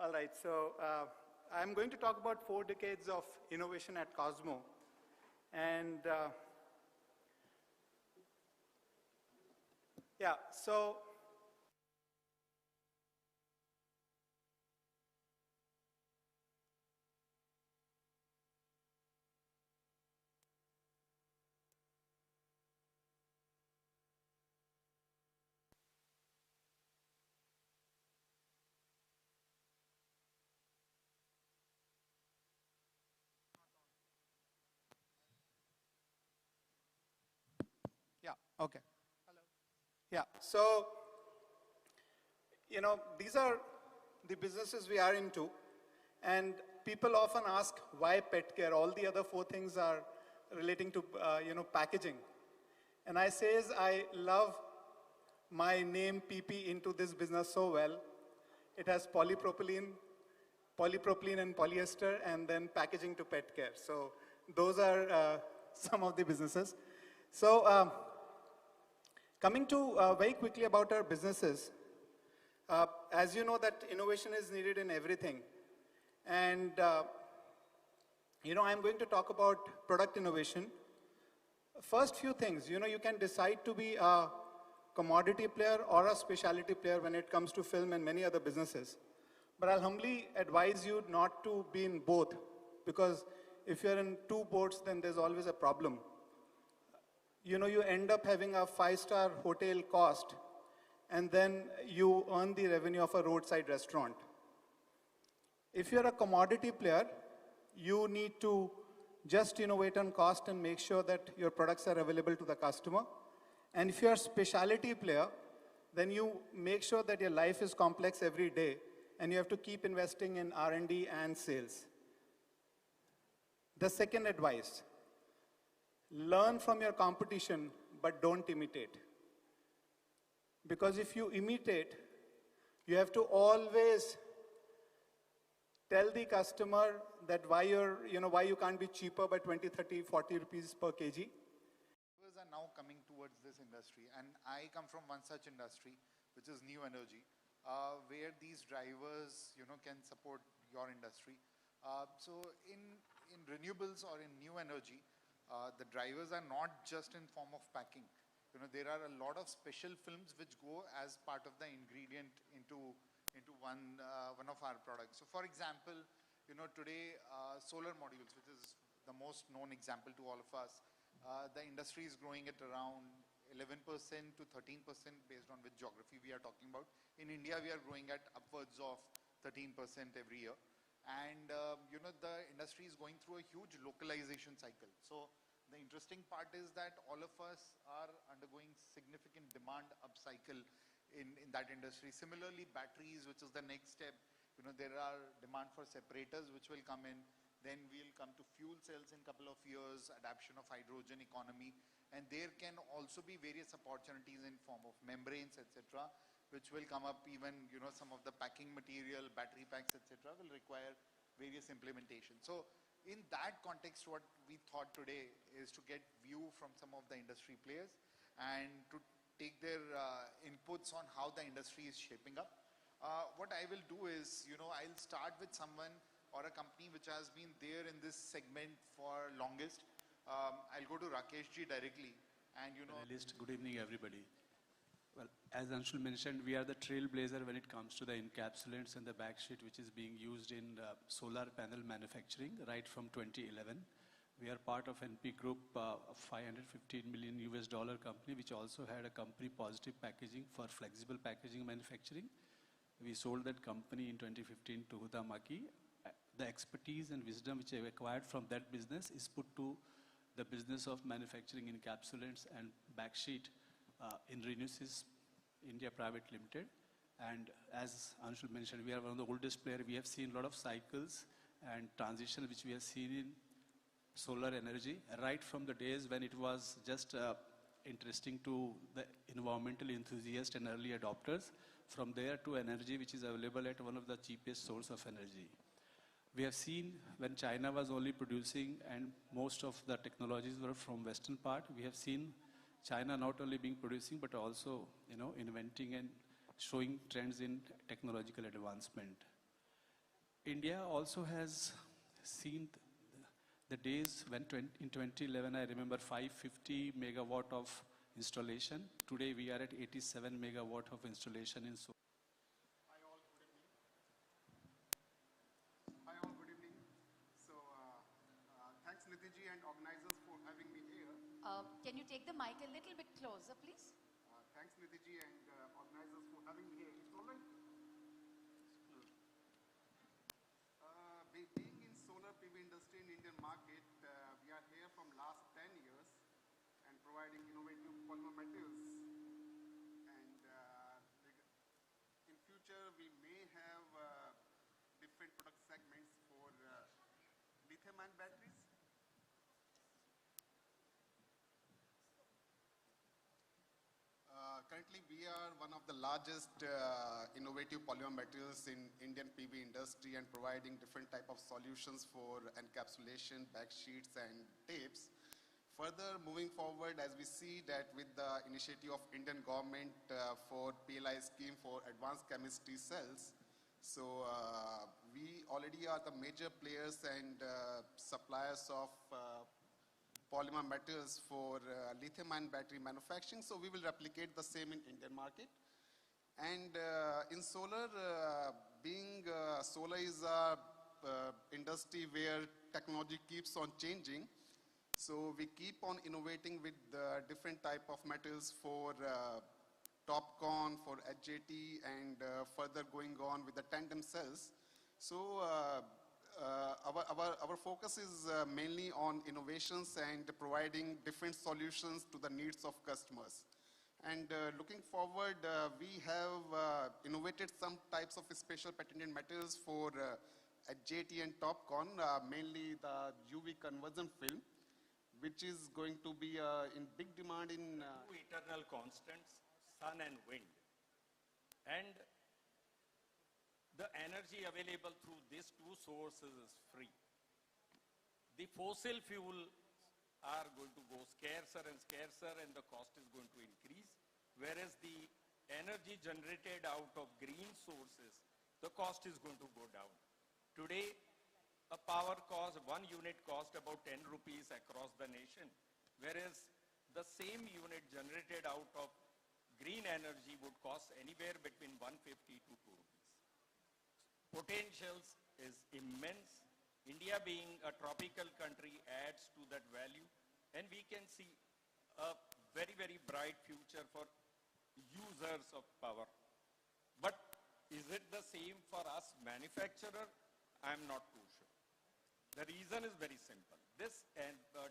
All right, so I'm going to talk about 4 decades of innovation at Cosmo. And yeah, so yeah, okay. Hello. Yeah, so, these are the businesses we are into. And people often ask, why pet care? All the other 4 things are relating to, packaging. And I says, I love my name PP into this business so well. It has polypropylene and polyester, and then packaging to pet care. So those are some of the businesses. So coming to very quickly about our businesses, as you know that innovation is needed in everything. And, I'm going to talk about product innovation. First few things, you can decide to be a commodity player or a specialty player when it comes to film and many other businesses. But I'll humbly advise you not to be in both, because if you're in 2 boats, then there's always a problem. You end up having a 5-star hotel cost, and then you earn the revenue of a roadside restaurant. If you're a commodity player, you need to just innovate on cost and make sure that your products are available to the customer. And if you're a specialty player, then you make sure that your life is complex every day, and you have to keep investing in R&D and sales. The second advice, learn from your competition, but don't imitate. Because if you imitate, you have to always tell the customer that why you can't be cheaper by 20, 30, 40 rupees per kg. Drivers are now coming towards this industry, and I come from one such industry, which is new energy, where these drivers, can support your industry. So in renewables or in new energy, the drivers are not just in form of packing. There are a lot of special films which go as part of the ingredient into one of our products. So for example, today solar modules, which is the most known example to all of us, the industry is growing at around 11% to 13% based on which geography we are talking about. In India, we are growing at upwards of 13% every year. And the industry is going through a huge localization cycle. So the interesting part is that all of us are undergoing significant demand upcycle in that industry. Similarly, batteries, which is the next step, there are demand for separators which will come in. Then we'll come to fuel cells in a couple of years, adaptation of hydrogen economy. And there can also be various opportunities in form of membranes, etc., which will come up. Even, some of the packing material, battery packs, etc., will require various implementation. So in that context, what we thought today is to get view from some of the industry players and to take their inputs on how the industry is shaping up. What I will do is, I'll start with someone or a company which has been there in this segment for longest. I'll go to Rakesh ji directly. And Panelists, good evening everybody. Well, as Anshul mentioned, we are the trailblazer when it comes to the encapsulants and the backsheet which is being used in solar panel manufacturing right from 2011. We are part of NP Group, a $515 million company, which also had a company positive packaging for flexible packaging manufacturing. We sold that company in 2015 to Huhtamaki. The expertise and wisdom which I acquired from that business is put to the business of manufacturing encapsulants and backsheet in RenewSys India Private Limited. And as Anshul mentioned, we are one of the oldest players. We have seen a lot of cycles and transition which we have seen in solar energy, right from the days when it was just interesting to the environmental enthusiasts and early adopters, from there to energy which is available at one of the cheapest source of energy. We have seen when China was only producing and most of the technologies were from western part, we have seen China not only being producing but also inventing and showing trends in technological advancement. India also has seen the days when in 2011, I remember 550 megawatt of installation. Today we are at 87 megawatt of installation in solar. Hi all, good evening. Hi all, good evening. So thanks Nitiji and organizers for having me here. Can you take the mic a little bit closer, please? Thanks Nitiji and organizers for having me here. It's all right. Being in solar PV industry in Indian market, we are here from last 10 years and providing innovative polymer materials. And in future, we may have different product segments for lithium-ion batteries. Currently, we are one of the largest innovative polymer materials in Indian PV industry and providing different type of solutions for encapsulation, backsheets and tapes. Further, moving forward, as we see that with the initiative of Indian government for PLI scheme for advanced chemistry cells, so we already are the major players and suppliers of polymer materials for lithium-ion battery manufacturing. So we will replicate the same in Indian market. And in solar, solar is a industry where technology keeps on changing. So we keep on innovating with different type of materials for TOPCon, for HJT, and further going on with the tandem cells. So our focus is mainly on innovations and providing different solutions to the needs of customers. And looking forward, we have innovated some types of special patented materials for HJT and TOPCon, mainly the UV conversion film, which is going to be in big demand in... Two eternal constants, sun and wind. And the energy available through these two sources is free. The fossil fuel are going to go scarcer and scarcer and the cost is going to increase, whereas the energy generated out of green sources, the cost is going to go down. Today, a power cost, 1 unit cost about 10 rupees across the nation, whereas the same unit generated out of green energy would cost anywhere between 150 to 2 rupees. Potentials is immense. India being a tropical country adds to that value, and we can see a very, very bright future for users of power. But is it the same for us manufacturer? I'm not too sure. The reason is very simple. This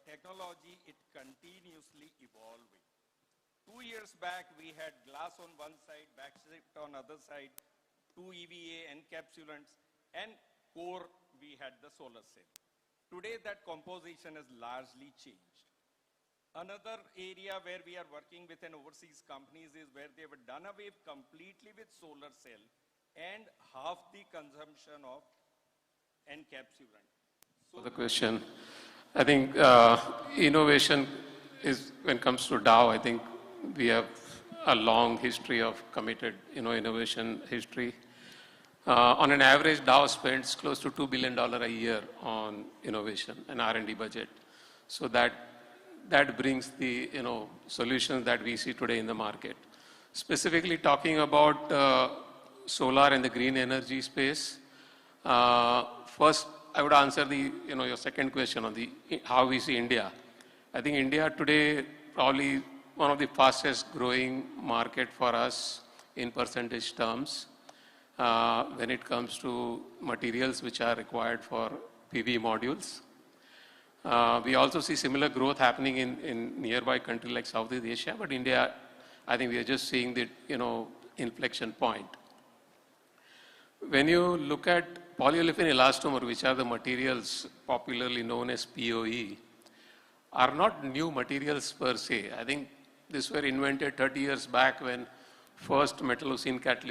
technology, it continuously evolving. 2 years back, we had glass on one side, backsheet on other side, 2 EVA encapsulants, and core we had the solar cell. Today that composition has largely changed. Another area where we are working with an overseas companies is where they have done away completely with solar cell and half the consumption of encapsulant. So the question, I think innovation is, when it comes to Dow, I think we have a long history of committed innovation history. On an average, Dow spends close to $2 billion a year on innovation and R&D budget. So that brings the solutions that we see today in the market. Specifically talking about solar and the green energy space, first I would answer your second question on how we see India. I think India today probably one of the fastest growing market for us in percentage terms when it comes to materials which are required for PV modules. We also see similar growth happening in nearby countries like Southeast Asia, but India, I think we are just seeing the inflection point. When you look at polyolefin elastomer, which are the materials popularly known as POE, are not new materials per se. I think these were invented 30 years back when first metallocene catalysts